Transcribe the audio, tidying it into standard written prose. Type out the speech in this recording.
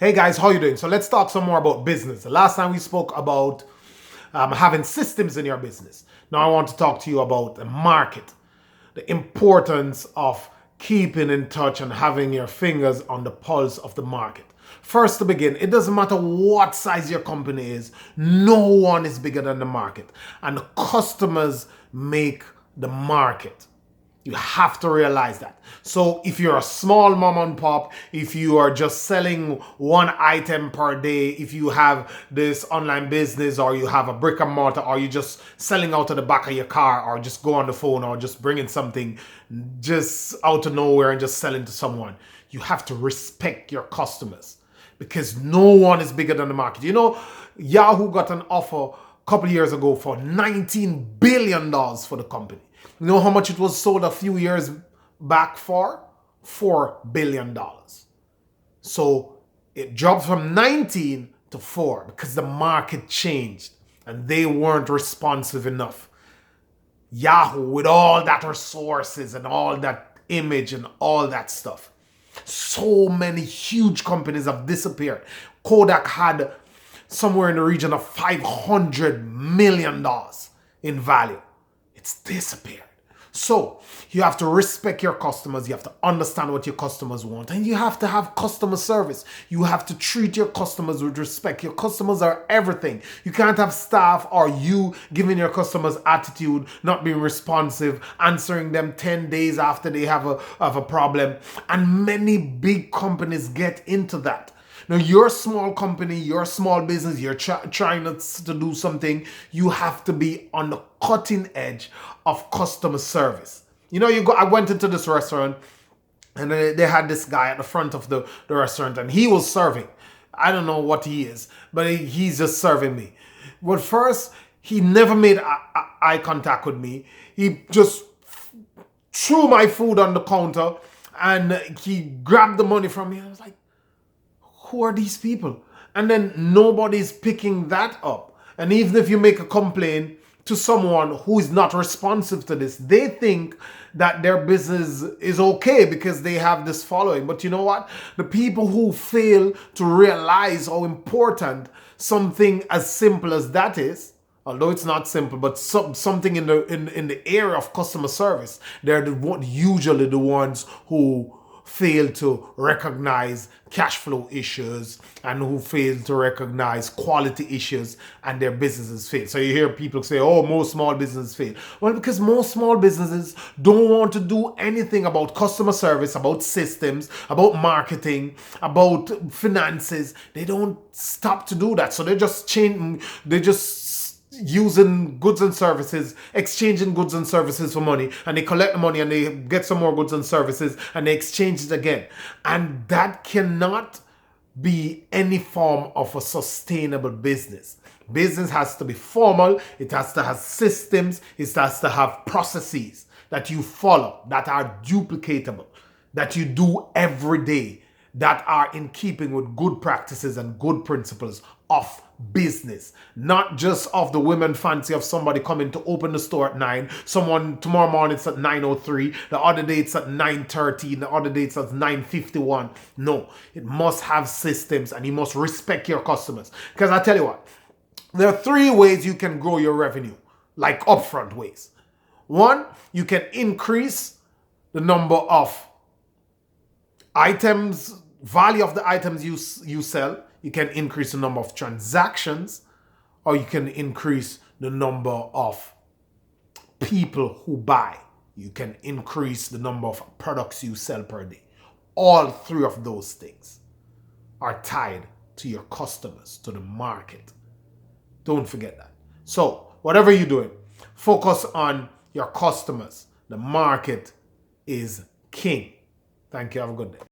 Hey guys, how you doing? So let's talk some more about business. The last time we spoke about having systems in your business. Now I want to talk to you about the market, the importance of keeping in touch and having your fingers on the pulse of the market. First to begin, it doesn't matter what size your company is, no one is bigger than the market. And the customers make the market. You have to realize that. So if you're a small mom and pop, if you are just selling one item per day, if you have this online business or you have a brick and mortar or you're just selling out of the back of your car or just go on the phone or just bringing something just out of nowhere and just selling to someone, you have to respect your customers because no one is bigger than the market. You know, Yahoo got an offer a couple of years ago for $19 billion for the company. You know how much it was sold a few years back for? $4 billion. So it dropped from 19 to 4 because the market changed and they weren't responsive enough. Yahoo, with all that resources and all that image and all that stuff. So many huge companies have disappeared. Kodak had somewhere in the region of $500 million in value. It's disappeared. So you have to respect your customers. You have to understand what your customers want. And you have to have customer service. You have to treat your customers with respect. Your customers are everything. You can't have staff or you giving your customers attitude, not being responsive, answering them 10 days after they have a problem. And many big companies get into that. Now, you're a small company, you're a small business, you're trying to do something, you have to be on the cutting edge of customer service. You know, I went into this restaurant and they had this guy at the front of the restaurant and he was serving. I don't know what he is, but he's just serving me. But first, he never made eye contact with me. He just threw my food on the counter and he grabbed the money from me. I was like, who are these people? And then nobody's picking that up. And even if you make a complaint to someone who is not responsive to this, they think that their business is okay because they have this following. But you know what? The people who fail to realize how important something as simple as that is, although it's not simple, but something in the area of customer service, they're usually the ones who fail to recognize cash flow issues and who fail to recognize quality issues and their businesses fail. So you hear people say, oh, most small businesses fail. Well, because most small businesses don't want to do anything about customer service, about systems, about marketing, about finances. They don't stop to do that. So they're just using goods and services, exchanging goods and services for money, and they collect the money and they get some more goods and services and they exchange it again. And that cannot be any form of a sustainable business. Business has to be formal, it has to have systems, it has to have processes that you follow, that are duplicatable, that you do every day, that are in keeping with good practices and good principles of business, not just of the women fancy of somebody coming to open the store at 9, someone tomorrow morning it's at 9:03, the other day it's at 9:30, the other day it's at 9:51. No, it must have systems and you must respect your customers. Because I tell you what, there are 3 ways you can grow your revenue, like upfront ways. 1, you can increase the number of items, value of the items you sell. You can increase the number of transactions, or you can increase the number of people who buy. You can increase the number of products you sell per day. All 3 of those things are tied to your customers, to the market. Don't forget that. So whatever you're doing, focus on your customers. The market is king. Thank you. Have a good day.